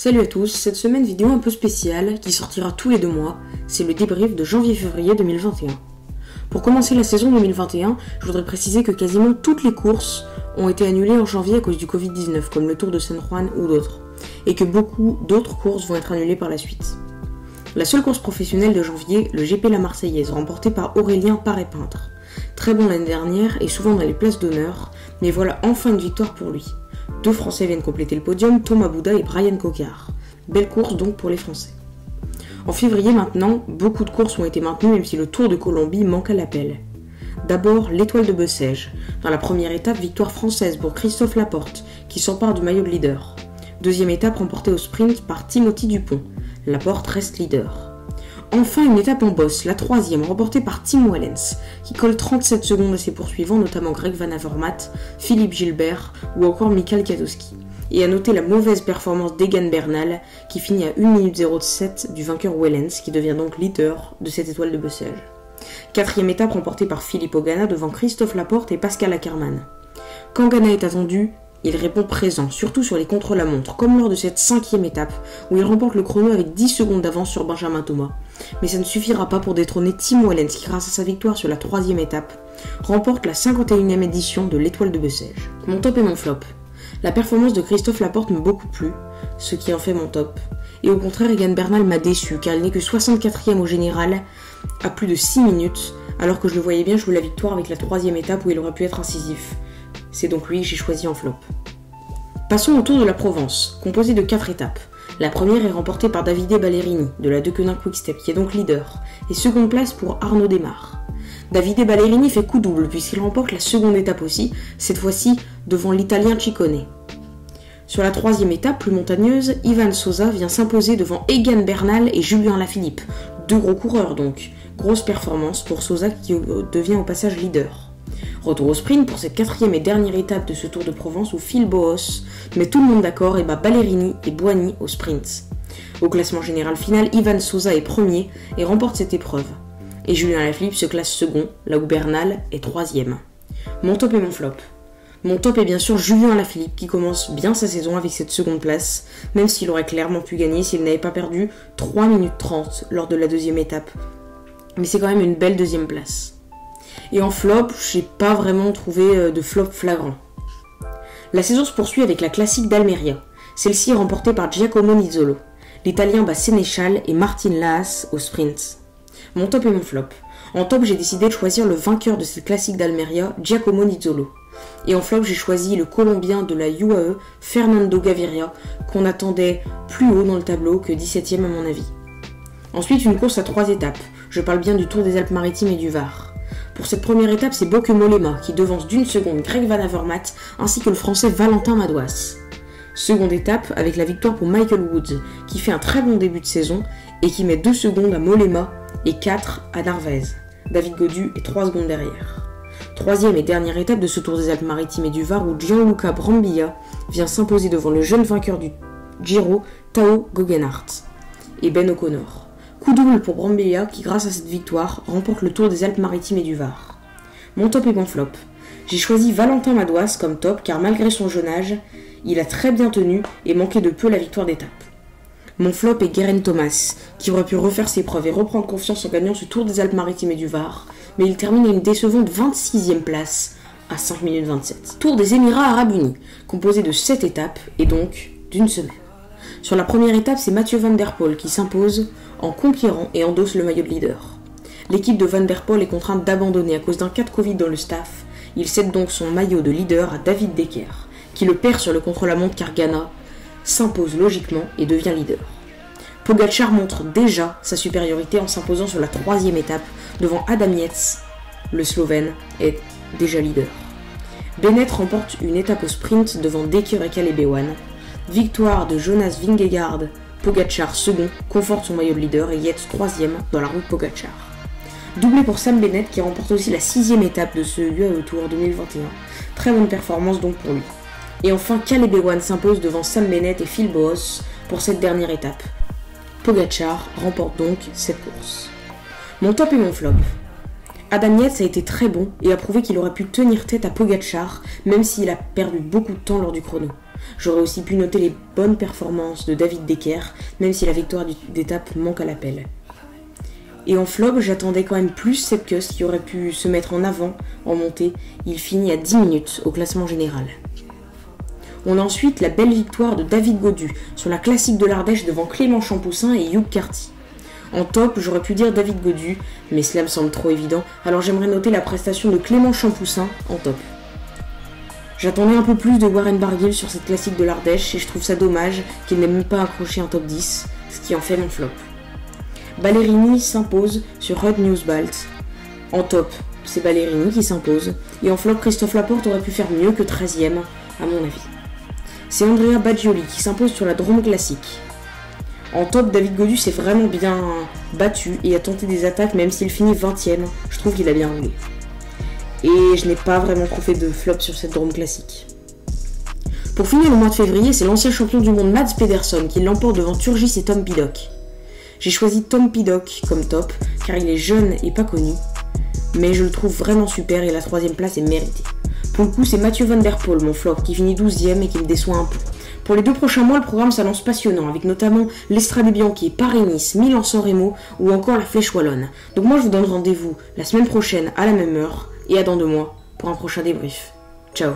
Salut à tous, cette semaine vidéo un peu spéciale qui sortira tous les 2 mois, c'est le débrief de janvier-février 2021. Pour commencer la saison 2021, je voudrais préciser que quasiment toutes les courses ont été annulées en janvier à cause du Covid-19, comme le Tour de San Juan ou d'autres, et que beaucoup d'autres courses vont être annulées par la suite. La seule course professionnelle de janvier, le GP La Marseillaise, remporté par Aurélien Paré-Peintre. Très bon l'année dernière et souvent dans les places d'honneur, mais voilà enfin une victoire pour lui. 2 Français viennent compléter le podium, Thomas Bouda et Brian Cocard. Belle course donc pour les Français. En février maintenant, beaucoup de courses ont été maintenues même si le Tour de Colombie manque à l'appel. D'abord, l'Étoile de Bessèges. Dans la première étape, victoire française pour Christophe Laporte, qui s'empare du maillot de leader. Deuxième étape remportée au sprint par Timothy Dupont. Laporte reste leader. Enfin, une étape en bosse, la troisième, remportée par Tim Wellens, qui colle 37 secondes à ses poursuivants, notamment Greg Van Avermaet, Philippe Gilbert ou encore Michael Kwiatkowski. Et à noter la mauvaise performance d'Egan Bernal, qui finit à 1 minute 07 du vainqueur Wellens, qui devient donc leader de cette étoile de Bessèges. Quatrième étape remportée par Filippo Ganna devant Christophe Laporte et Pascal Ackermann. Quand Ganna est attendu, il répond présent, surtout sur les contre-la-montre, comme lors de cette 5e étape, où il remporte le chrono avec 10 secondes d'avance sur Benjamin Thomas. Mais ça ne suffira pas pour détrôner Tim Wellens, qui grâce à sa victoire sur la 3e étape, remporte la 51e édition de l'Étoile de Bessèges. Mon top et mon flop. La performance de Christophe Laporte m'a beaucoup plu, ce qui en fait mon top. Et au contraire, Egan Bernal m'a déçu, car il n'est que 64e au général, à plus de 6 minutes, alors que je le voyais bien jouer la victoire avec la 3e étape où il aurait pu être incisif. C'est donc lui que j'ai choisi en flop. Passons au Tour de la Provence, composé de 4 étapes. La première est remportée par Davide Ballerini, de la Deceuninck Quick-Step, qui est donc leader, et seconde place pour Arnaud Démare. Davide Ballerini fait coup double, puisqu'il remporte la seconde étape aussi, cette fois-ci devant l'Italien Ciccone. Sur la 3e étape, plus montagneuse, Ivan Sosa vient s'imposer devant Egan Bernal et Julien Lafilippe. 2 gros coureurs donc. Grosse performance pour Sosa qui devient au passage leader. Retour au sprint pour cette 4e et dernière étape de ce Tour de Provence où Phil Boos met tout le monde d'accord et bat Ballerini et Boigny au sprint. Au classement général final, Ivan Sosa est premier et remporte cette épreuve. Et Julien Lafilippe se classe second, là où Bernal est 3e. Mon top et mon flop. Mon top est bien sûr Julien Lafilippe qui commence bien sa saison avec cette seconde place, même s'il aurait clairement pu gagner s'il n'avait pas perdu 3 minutes 30 lors de la 2e étape. Mais c'est quand même une belle 2e place. Et en flop, j'ai pas vraiment trouvé de flop flagrant. La saison se poursuit avec la classique d'Almeria. Celle-ci est remportée par Giacomo Nizzolo. L'Italien bat Sénéchal et Martin Laas au sprint. Mon top et mon flop. En top, j'ai décidé de choisir le vainqueur de cette classique d'Almeria, Giacomo Nizzolo. Et en flop, j'ai choisi le Colombien de la UAE, Fernando Gaviria, qu'on attendait plus haut dans le tableau que 17e à mon avis. Ensuite, une course à 3 étapes. Je parle bien du Tour des Alpes-Maritimes et du Var. Pour cette première étape, c'est Bauke Mollema qui devance d'1 seconde Greg Van Avermaet ainsi que le français Valentin Madouas. Seconde étape avec la victoire pour Michael Woods qui fait un très bon début de saison et qui met 2 secondes à Mollema et 4 à Narvaez. David Gaudu est 3 secondes derrière. Troisième et dernière étape de ce Tour des Alpes-Maritimes et du Var où Gianluca Brambilla vient s'imposer devant le jeune vainqueur du Giro, Tao Geoghegan-Hart et Ben O'Connor. Coup double pour Brambilla qui, grâce à cette victoire, remporte le Tour des Alpes-Maritimes et du Var. Mon top et mon flop. J'ai choisi Valentin Madouas comme top car malgré son jeune âge, il a très bien tenu et manqué de peu la victoire d'étape. Mon flop est Geraint Thomas, qui aurait pu refaire ses preuves et reprendre confiance en gagnant ce Tour des Alpes-Maritimes et du Var, mais il termine à une décevante 26e place à 5 minutes 27. Tour des Émirats Arabes Unis, composé de 7 étapes et donc d'une semaine. Sur la première étape, c'est Mathieu Van Der Poel qui s'impose en conquérant et endosse le maillot de leader. L'équipe de Van Der Poel est contrainte d'abandonner à cause d'un cas de Covid dans le staff. Il cède donc son maillot de leader à David Decker, qui le perd sur le contre-la-montre car Ganna s'impose logiquement et devient leader. Pogačar montre déjà sa supériorité en s'imposant sur la 3e étape devant Adam Yates, le Slovène est déjà leader. Bennett remporte une étape au sprint devant Decker et Caleb Ewan. Victoire de Jonas Vingegaard, Pogačar second, conforte son maillot de leader et Yates 3e dans la route Pogačar. Doublé pour Sam Bennett qui remporte aussi la 6e étape de ce UAE Tour 2021. Très bonne performance donc pour lui. Et enfin Caleb Ewan s'impose devant Sam Bennett et Phil Boos pour cette dernière étape. Pogačar remporte donc cette course. Mon top et mon flop. Adam Yates a été très bon et a prouvé qu'il aurait pu tenir tête à Pogačar même s'il a perdu beaucoup de temps lors du chrono. J'aurais aussi pu noter les bonnes performances de David Decker, même si la victoire d'étape manque à l'appel. Et en flop, j'attendais quand même plus Sepp Kuss qui aurait pu se mettre en avant en montée. Il finit à 10 minutes au classement général. On a ensuite la belle victoire de David Gaudu sur la classique de l'Ardèche devant Clément Champoussin et Hugh Carty. En top, j'aurais pu dire David Gaudu, mais cela me semble trop évident, alors j'aimerais noter la prestation de Clément Champoussin en top. J'attendais un peu plus de Warren Barguil sur cette classique de l'Ardèche et je trouve ça dommage qu'il n'ait même pas accroché un top 10, ce qui en fait mon flop. Ballerini s'impose sur Ruud Nieuwsbalt. En top, c'est Ballerini qui s'impose, et en flop, Christophe Laporte aurait pu faire mieux que 13ème, à mon avis. C'est Andrea Baggioli qui s'impose sur la Drôme Classique. En top, David Gaudu s'est vraiment bien battu et a tenté des attaques, même s'il finit 20ème, je trouve qu'il a bien roulé. Et je n'ai pas vraiment trop fait de flop sur cette Drôme Classique. Pour finir le mois de février, c'est l'ancien champion du monde Mads Pedersen qui l'emporte devant Turgis et Tom Pidcock. J'ai choisi Tom Pidcock comme top, car il est jeune et pas connu, mais je le trouve vraiment super et la 3ème place est méritée. Pour le coup, c'est Mathieu Van Der Poel, mon flop, qui finit 12ème et qui me déçoit un peu. Pour les 2 prochains mois, le programme s'annonce passionnant, avec notamment l'Estrade Bianchi, Paris-Nice, Milan-San Remo ou encore la Flèche Wallonne. Donc moi, je vous donne rendez-vous la semaine prochaine à la même heure et à dans 2 mois pour un prochain débrief. Ciao.